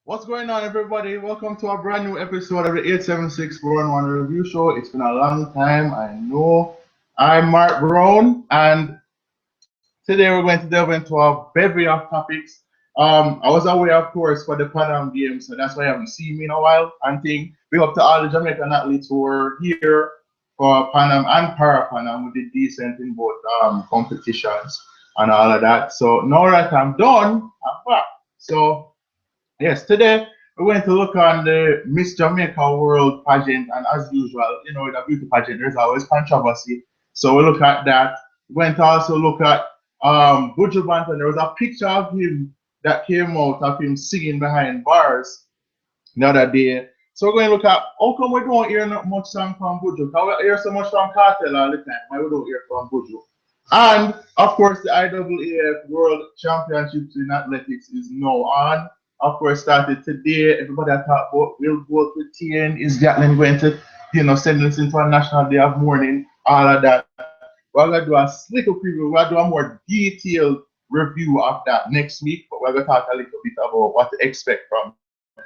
What's going on, everybody? Welcome to a brand new episode of the 876 411 Review Show. It's been a long time, I know. I'm Mark Brown, and today we're going to delve into a bevy of topics. I was away, of course, for the Pan Games, so that's why you haven't seen me in a while. And big up to all the Jamaican athletes who were here for Pan Am and Para Pan Am. We did decent in both competitions and all of that. So now that I'm done, I'm back. So yes, today we're going to look on the Miss Jamaica World pageant, and as usual, with a beauty pageant, there's always controversy. So we look at that. We're going to also look at Buju Banton. There was a picture of him that came out of him singing behind bars the other day. So we're going to look at how come we don't hear not much song from Buju? How we hear so much from Kartel all the time? Why we don't hear from Buju? And of course, the IAAF World Championships in Athletics is now on. Of course, started today. Everybody I talk about will vote with TN. Is Jacqueline going to, send us into a national day of mourning? All of that. We're going to do a little preview. We're going to do a more detailed review of that next week. But we're going to talk a little bit about what to expect from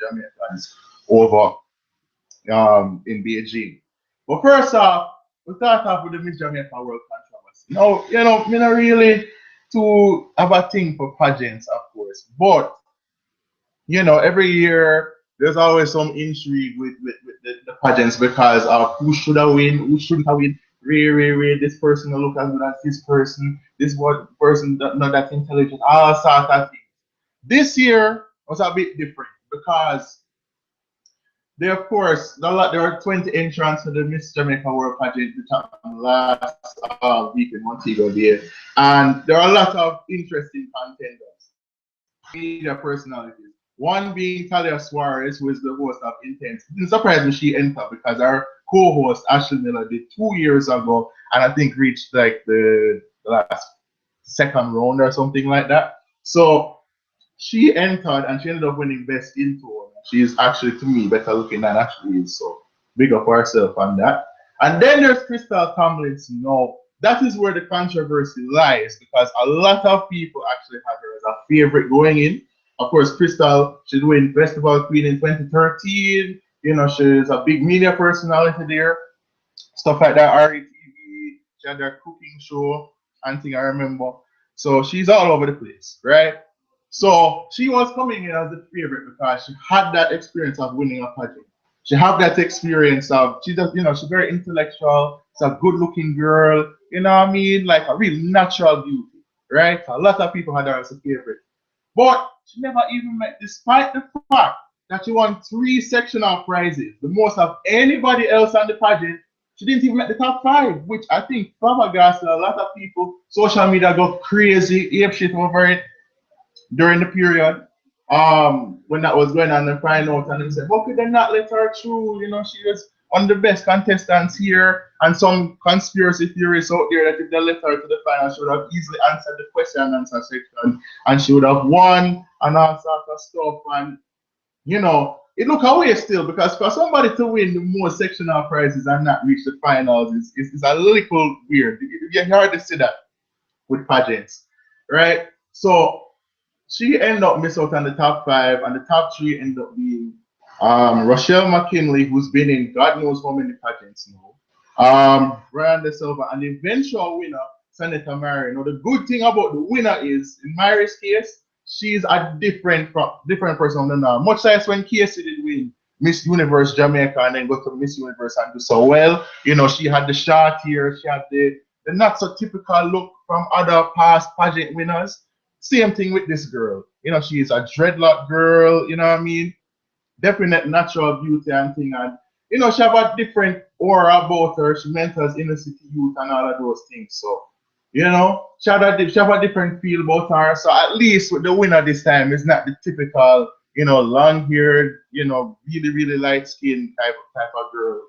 Jamaicans over in Beijing. But first off, we'll start off with the Miss Jamaica World controversy. Now, me not really to have a thing for pageants, of course, but every year there's always some intrigue with the pageants because of who should have win, who shouldn't have win. This person will look as good as this person. This one person not that intelligent. All sorts of things. This year was a bit different because there, of course, there are 20 entrants to the Miss Jamaica World pageant which happened last week in Montego Bay, and there are a lot of interesting contenders, media personalities. One being Talia Suarez, who is the host of Intense. It didn't surprise me she entered because our co-host Ashley Miller did 2 years ago, and I think reached like the last second round or something like that. So she entered and she ended up winning Best in Tour. She is actually, to me, better looking than Ashley is. So big up herself on that. And then there's Crystal Tomlinson. Now, that is where the controversy lies because a lot of people actually have her as a favorite going in. Of course, Crystal, she's winning Festival Queen in 2013. She's a big media personality there. Stuff like that, RETV, she had her cooking show, and thing I remember. So she's all over the place, right? So she was coming in as the favorite because she had that experience of winning a pageant. She had that experience of, she's very intellectual. She's a good-looking girl, you know what I mean? Like a real natural beauty, right? A lot of people had her as a favorite. But she never even met, despite the fact that she won 3 sectional prizes, the most of anybody else on the pageant. She didn't even make the top 5, which I think flabbergasted a lot of people. Social media got crazy, ape shit over it during the period when that was going on and find out, and they said, how could they not let her through? She was one of the best contestants here, and some conspiracy theories out there that if they let her to the final, she would have easily answered the question and answer section, and she would have won and all sorts of stuff. And it look away still because for somebody to win the most sectional prizes and not reach the finals is a little weird. You hardly see that with pageants, right? So she ended up missing out on the top 5, and the top 3 ended up being Rochelle McKinley, who's been in God knows how many pageants now, Brian De Silva, and the eventual winner, Senator Mary. Now, the good thing about the winner is, in Mary's case, she's a different person than now. Much like when Casey did win Miss Universe Jamaica and then go to Miss Universe and do so well. She had the short hair, she had the not so typical look from other past pageant winners. Same thing with this girl. She is a dreadlock girl, you know what I mean? Definite natural beauty and thing. And, she have a different aura about her. She mentors inner city youth and all of those things. So, she have a different feel about her. So at least with the winner this time, it's not the typical, long-haired, really, really light-skinned type of girl.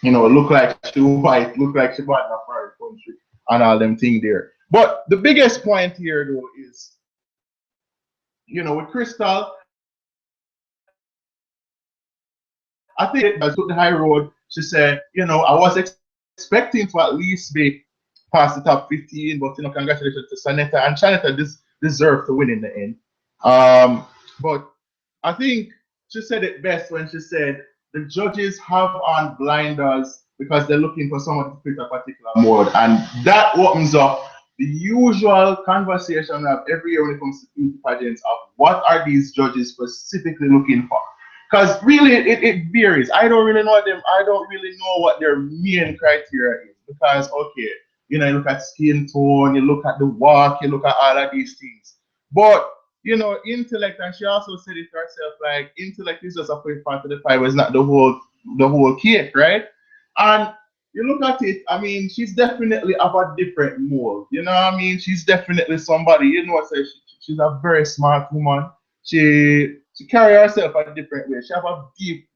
Look like she white, look like she born in a foreign country and all them things there. But the biggest point here, though, is, with Crystal, I think that took the high road. She said, I was expecting to at least be past the top 15, but, congratulations to Sanetta. And Sanetta deserved to win in the end. But I think she said it best when she said the judges have on blinders because they're looking for someone to fit a particular mode, and that opens up the usual conversation of every year when it comes to beauty pageants of what are these judges specifically looking for. Because really, it varies. I don't really know them. I don't really know what their main criteria is. Because okay, you know, you look at skin tone, you look at the walk, you look at all of these things. But you know, intellect, and she also said it herself, like intellect is just a part of the pie, it's not the whole cake, right? And you look at it, I mean, she's definitely of a different mold. You know what I mean? She's definitely somebody, you know, say she's a very smart woman. She carry herself a different way. She have a deep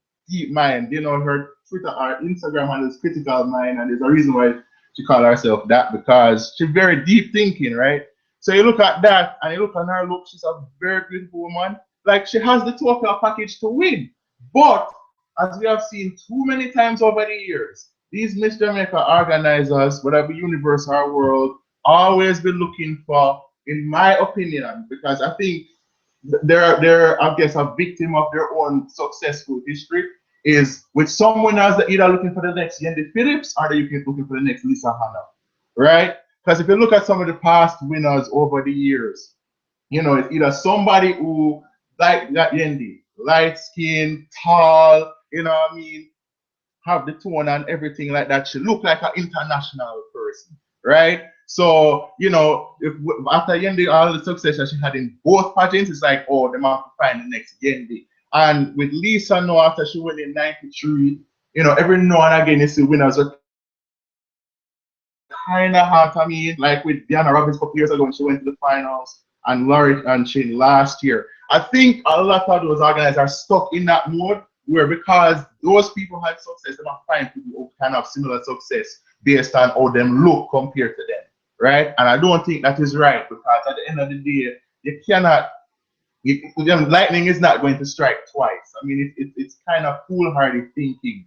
mind. You know, her Twitter or Instagram handle is critical mind, and there's a reason why she call herself that because she's very deep thinking, right? So you look at that and you look at her look, she's a very beautiful woman. Like she has the total package to win. But as we have seen too many times over the years, these Miss Jamaica organizers, whether it be Universe or World, always been looking for, in my opinion, because I think they're I guess a victim of their own successful history, is with someone else that either looking for the next Yendi Phillips or they're looking for the next Lisa Hanna, right? Because if you look at some of the past winners over the years, you know, it's either somebody who like that Yendi, light skin, tall, you know what I mean, have the tone and everything like that. She look like an international person, right? So, you know, if after Yendi, all the success that she had in both pageants, it's like, oh, they have to find the next Yendi. And with Lisa, no, after she won in '93, you know, every now and again, you see winners are kind of hard. I mean, like with Diana Robbins a couple years ago when she went to the finals, and Laurie and Shane last year. I think a lot of those organizers are stuck in that mode where because those people had success, they might find people who kind of similar success based on how them look compared to them, right? And I don't think that is right because at the end of the day, you cannot. Lightning is not going to strike twice. I mean, it's kind of foolhardy thinking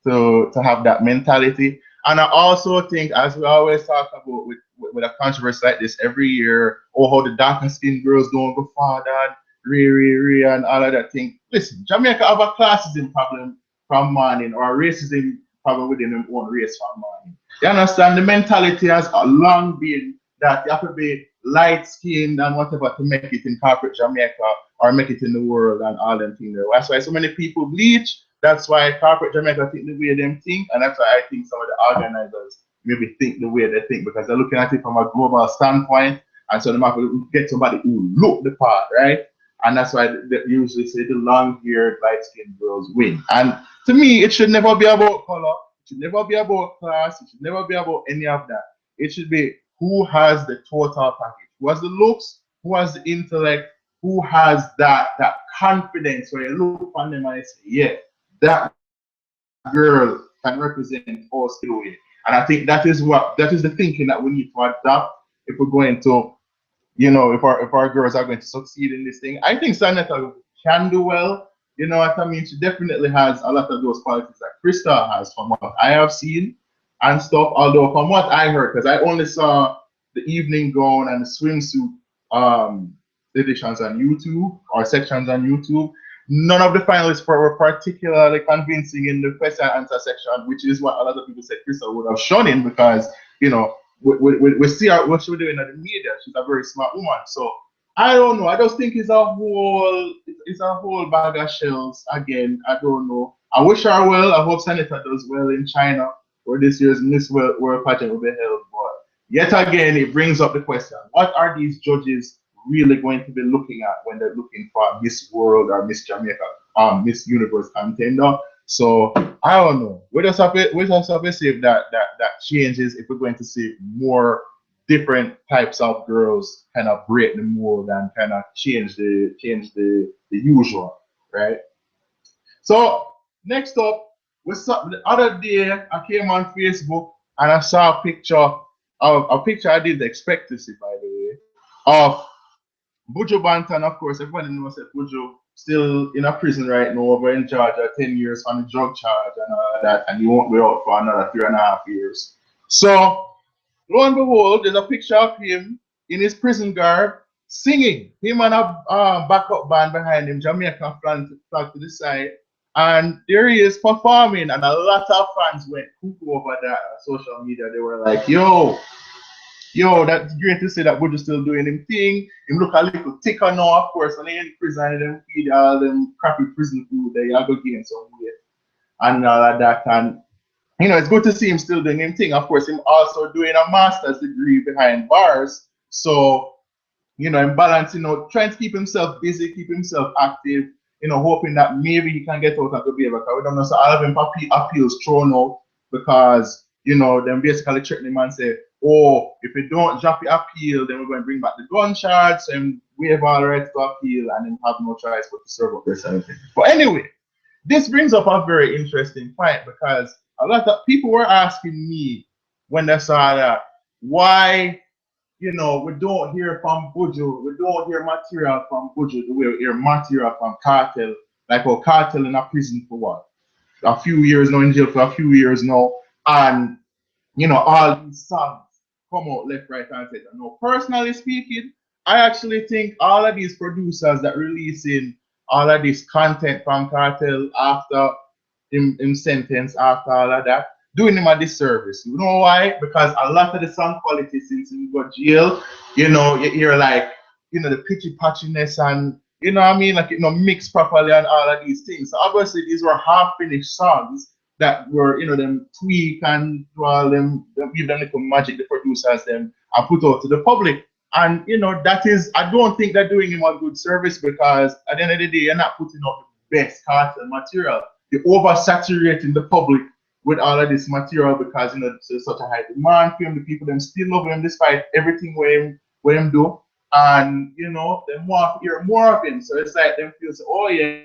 to have that mentality. And I also think, as we always talk about with a controversy like this every year, or how the darker skinned girls don't go farther, and all of that thing. Listen, Jamaica have a classism problem from morning, or a racism problem within their own race from morning. You understand? The mentality has long been that you have to be light skinned and whatever to make it in corporate Jamaica or make it in the world and all them things. That's why so many people bleach. That's why corporate Jamaica think the way them think, and that's why I think some of the organizers maybe think the way they think because they're looking at it from a global standpoint, and so they have to get somebody who look the part, right? And that's why they usually say the long-haired, light-skinned girls win. And to me, it should never be about color. It should never be about class. It should never be about any of that. It should be who has the total package, who has the looks, who has the intellect, who has that confidence where you look on them and say, yeah, that girl can represent us in a way. And I think that is the thinking that we need to adopt if we're going to, you know, if our girls are going to succeed in this thing. I think Sanetta can do well. You know what I mean? She definitely has a lot of those qualities that Krista has from what I have seen and stuff. Although from what I heard, because I only saw the evening gown and the swimsuit editions on YouTube or sections on YouTube. None of the finalists were particularly convincing in the question and answer section, which is what a lot of people said Krista would have shown in because, you know, we see her, what she's doing in the media. She's a very smart woman. So I don't know. I just think it's a whole bag of shells. Again, I don't know. I wish her well. I hope Senator does well in China, where this year's Miss World pageant will be held. But yet again, it brings up the question: what are these judges really going to be looking at when they're looking for Miss World or Miss Jamaica, Miss Universe contender? So I don't know. We just have to see if that changes. If we're going to see more different types of girls kind of break the mold and kind of change the usual, right? So next up, the other day I came on Facebook and I saw a picture of a picture I didn't expect to see, by the way, of Buju Banton. Of course, everybody knows that Buju still in a prison right now over in Georgia, 10 years on a drug charge and all that, and he won't be out for another 3.5 years. So lo and behold, there's a picture of him in his prison garb singing. Him and a backup band behind him, Jamaican flag to the side. And there he is performing, and a lot of fans went cuckoo over that on social media. They were like, yo, that's great to see that Buju still doing him thing. Him look a little thicker now, of course, when he in prison, them feed all them crappy prison food there, you go gain some weight and all of that. And you know, it's good to see him still doing him thing. Of course, him also doing a master's degree behind bars. So, you know, him balancing out, trying to keep himself busy, keep himself active, you know, hoping that maybe he can get out of the behavior. Because we don't know, so all of him appeals thrown out because, you know, them basically threaten him and say, oh, if you don't drop your appeal, then we're going to bring back the gun charge, so him waive all the rights to appeal and then have no choice but to serve up this and thing. But anyway, this brings up a very interesting point because a lot of people were asking me when they saw that why, you know, we don't hear from Buju, we don't hear material from Buju the way we hear material from Kartel, like our Kartel in a prison for what? A few years now, in jail for a few years now, and you know, all these songs come out left, right, and center. Now, personally speaking, I actually think all of these producers that releasing all of this content from Kartel after him sentence, after all of that, doing him a disservice. You know why? Because a lot of the song quality since he got jail, you know, you hear like, you know, the pitchy patchiness and you know what I mean, like you know, mixed properly and all of these things. So obviously these were half finished songs that were, you know, them tweak and do all them give them little magic the producers them and put out to the public. And you know, that is, I don't think they're doing him a good service because at the end of the day, you're not putting out the best Kartel material. You're oversaturating the public with all of this material because you know there's such a high demand for him. The people them still love him despite everything where him do. And you know, they want to hear more of him. So it's like them feels, oh yeah,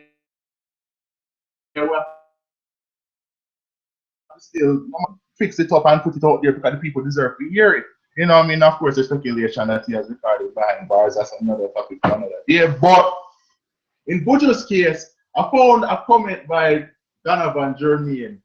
well, still fix it up and put it out there because the people deserve to hear it. You know what I mean? Of course, there's speculation that he has recorded behind bars. That's another topic for another day. But in Buju's case, I found a comment by Donovan Jermaine,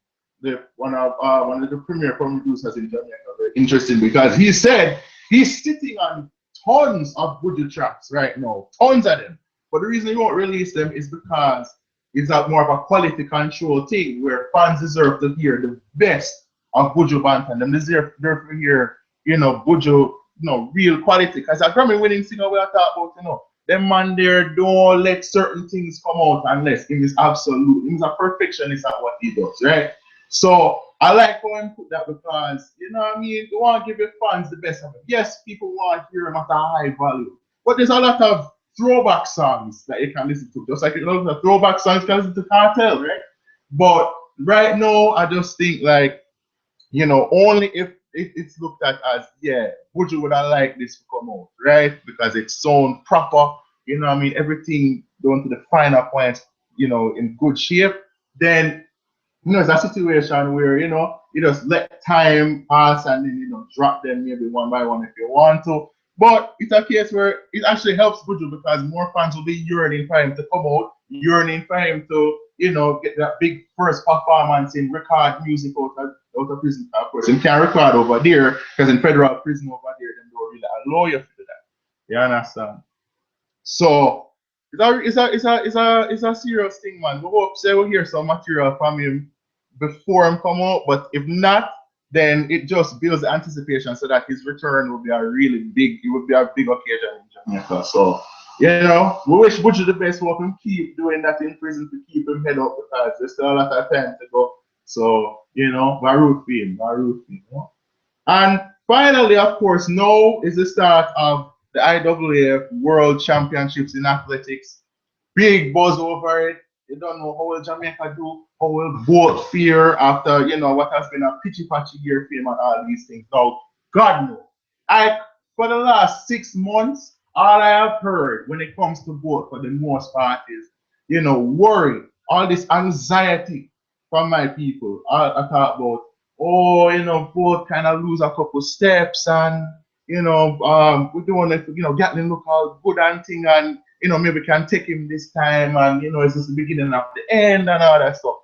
one of the premier producers in Jamaica, very interesting because he said he's sitting on tons of Buju tracks right now, tons of them. But the reason he won't release them is because it's more of a quality control thing where fans deserve to hear the best of Buju Banton. Them deserve to hear, you know, Buju, you know, real quality. Because a Grammy winning singer we are talking about, you know, them man there don't let certain things come out unless he is absolute. He's a perfectionist at what he does, right? So I like how he put that because, you know what I mean, you want to give your fans the best of it. Yes, people want to hear him at a high value. But there's a lot of throwback songs that you can listen to. Just like you know, the throwback songs you can listen to Kartel, right? But right now, I just think like, you know, only if it's looked at as, yeah, Buju would have liked this to come out, right? Because it sound proper, you know what I mean, everything down to the finer points, you know, in good shape, then, you know, it's a situation where, you know, you just let time pass and then, you know, drop them maybe one by one if you want to. But it's a case where it actually helps Buju because more fans will be yearning for him to come out, yearning for him to, you know, get that big first performance in record music out of prison. Of course, you can't record over there because in federal prison over there, they don't really allow you to do that. You understand? So it's a serious thing, man. We hope say we'll hear some material from him before him come out, but if not, then it just builds the anticipation so that his return will be a really big, it will be a big occasion in Jamaica. So, you know, we wish Buju the best. We hope him keep doing that in prison to keep him head up because there's still a lot of time to go. So, you know, my root for him, you know. And finally, of course, now is the start of the IAAF World Championships in athletics. Big buzz over it. You don't know how will Jamaica do, how will both fare after, you know, what has been a pitchy patchy year for him and all these things. Now, God knows. For the last 6 months, all I have heard when it comes to both for the most part is, you know, worry, all this anxiety from my people. I talk about, oh, you know, both kind of lose a couple steps and, you know, we don't want to, you know, Gatlin look all good and thing and, you know, maybe can take him this time and, you know, it's just the beginning of the end and all that stuff.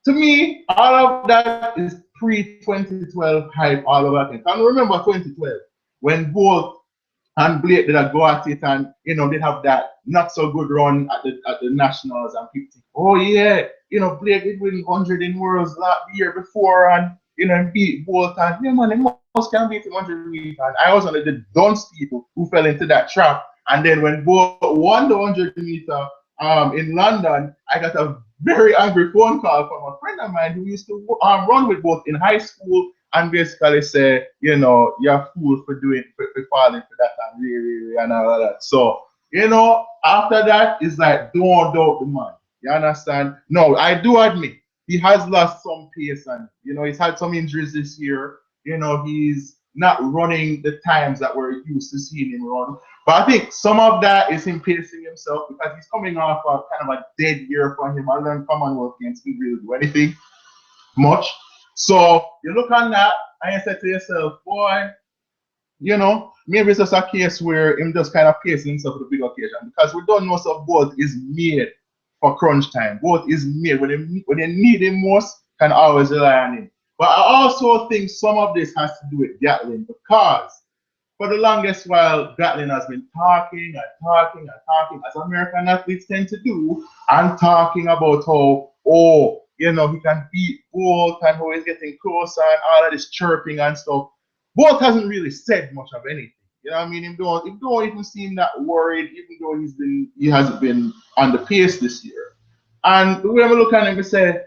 To me, all of that is pre-2012 hype all over again. Can you remember 2012 when both And Blake did a go at it, and they have that not so good run at the nationals, and people think, oh yeah, Blake did win 100 in worlds that year before, and beat Bolt, and yeah man, he must can beat him 100 meters. And I was one of the dunce people who fell into that trap. And then when Bolt won the 100 meter in London, I got a very angry phone call from a friend of mine who used to run with Bolt in high school, and basically say, you're a fool for for falling for that and really, and all of that. So, after that, it's like, don't doubt the man. You understand? No, I do admit he has lost some pace, and he's had some injuries this year. He's not running the times that we're used to seeing him run. But I think some of that is him pacing himself, because he's coming off a kind of a dead year for him. Other than Commonwealth Games, he didn't really do anything much. So you look on that and you say to yourself, boy, maybe it's just a case where him just kind of pacing himself for the big occasion, because we don't know so both is made for crunch time. Both is made when they need him most, can always rely on him. But I also think some of this has to do with Gatlin, because for the longest while, Gatlin has been talking and talking and talking, as American athletes tend to do, and talking about how, he can beat Bolt, and how he's getting closer, and all of this chirping and stuff. Bolt hasn't really said much of anything. You know what I mean? He don't even seem that worried, even though he hasn't been on the pace this year. And the way I look at him, I say,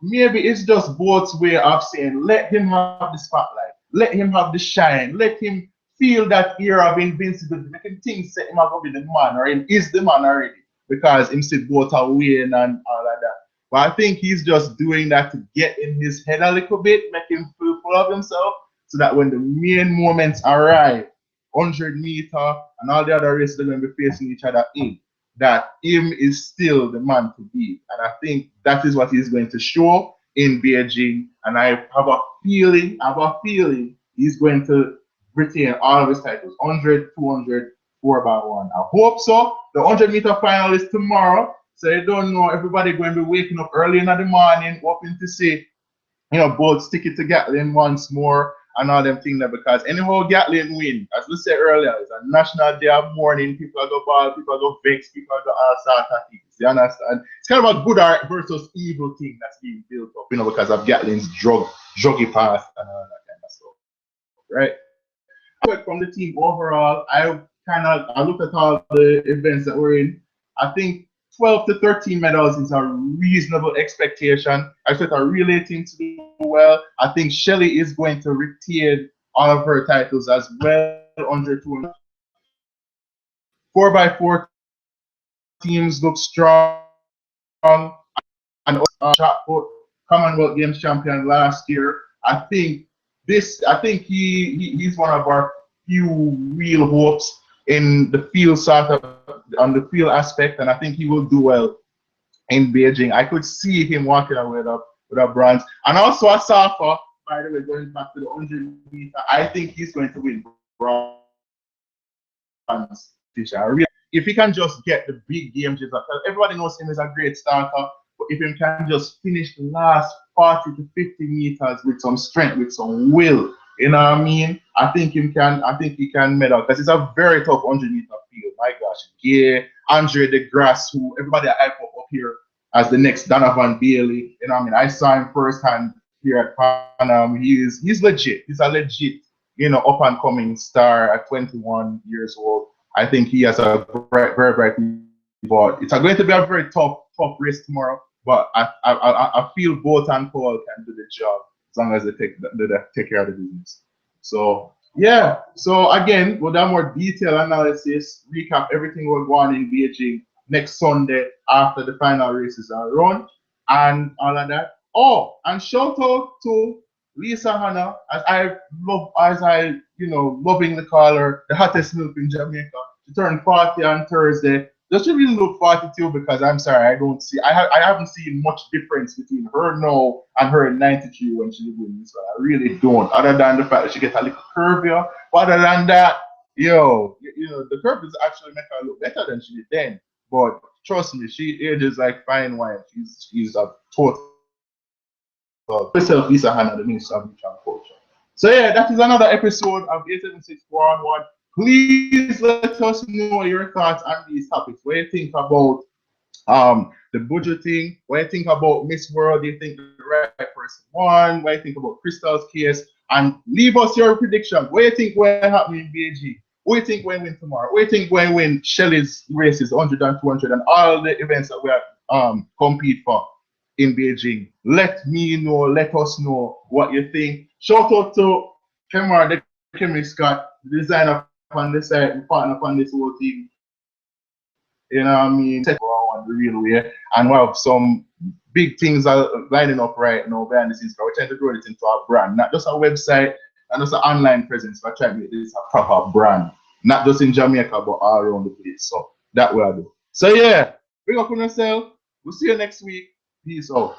maybe it's just Bolt's way of saying, let him have the spotlight, let him have the shine, let him feel that era of invincibility, make him think that him going to be the man, or him is the man already, because him said Bolt are winning and all of that. But I think he's just doing that to get in his head a little bit, make him feel full of himself, so that when the main moments arrive, 100-meter and all the other races they're going to be facing each other in, that him is still the man to beat. And I think that is what he's going to show in Beijing. And I have a feeling he's going to retain all of his titles, 100, 200, 4x1. I hope so. The 100-meter final is tomorrow. So you don't know, everybody going to be waking up early in the morning, hoping to see, both stick it to Gatlin once more and all them things there, because anyhow Gatlin win, as we said earlier, it's a national day of mourning. People are go ball, people are go vex, people are go all sorts of things. You understand? It's kind of a good art versus evil thing that's being built up, because of Gatlin's druggy past and all that kind of stuff. Right? From the team overall, I looked at all the events that we're in. I think 12 to 13 medals is a reasonable expectation. I expect our relay team to do well. I think Shelly is going to retain all of her titles as well under 200. 4x4 teams look strong. And shot put Commonwealth Games champion last year. I think he's one of our few real hopes in the field sort of on the field aspect, and I think he will do well in Beijing. I could see him walking away with a bronze. And also a Safa, by the way, going back to the 100-meter, I think he's going to win bronze. If he can just get the big games, everybody knows him as a great starter, but if he can just finish the last 40 to 50 meters with some strength, with some will, you know what I mean? I think he can medal, because it's a very tough 100-meter field. My gosh, yeah, Andre DeGrasse, who everybody hype up here as the next Donovan Bailey. You know what I mean? I saw him firsthand here at Panam. He's legit. He's a legit, up and coming star at 21 years old. I think he has a very bright future. But it's going to be a very tough race tomorrow. But I feel both and Paul can do the job as long as they take care of the business. So yeah. So again, we'll do more detailed analysis, recap everything we're going in Beijing next Sunday after the final races are run and all of that. Oh, and shout out to Lisa Hanna, loving the caller, the hottest milk in Jamaica. She turned 40 on Thursday. Does she really look 42? Because I'm sorry, I haven't seen much difference between her now and her in 93 when she was doing this one. I really don't. Other than the fact that she gets a little curvier. But other than that, the curve is actually make her look better than she did then. But trust me, she ages like fine wine. She's a total. Myself, Lisa Hanna, the Minister of Youth and Culture. So yeah, that is another episode of 876 4-on-1 Please let us know your thoughts on these topics. What do you think about the budget thing? What do you think about Miss World? Do you think the right person won? What do you think about Crystal's case? And leave us your prediction. What do you think will happen in BG? What do you think will win tomorrow? What do you think will win Shelly's races, 100 and 200, and all the events that we are compete for in Beijing? Let me know, let us know what you think. Shout out to Kemar, the chemist Scott, the designer on the side, the partner on this whole thing. You know what I mean? Set around the real way. And we have some big things are lining up right now behind the scenes. We're trying to grow it into a brand, not just a website and just an online presence. We're trying to make this a proper brand, not just in Jamaica, but all around the place. So that way I do. So yeah, bring up on yourself. We'll see you next week. Peace out.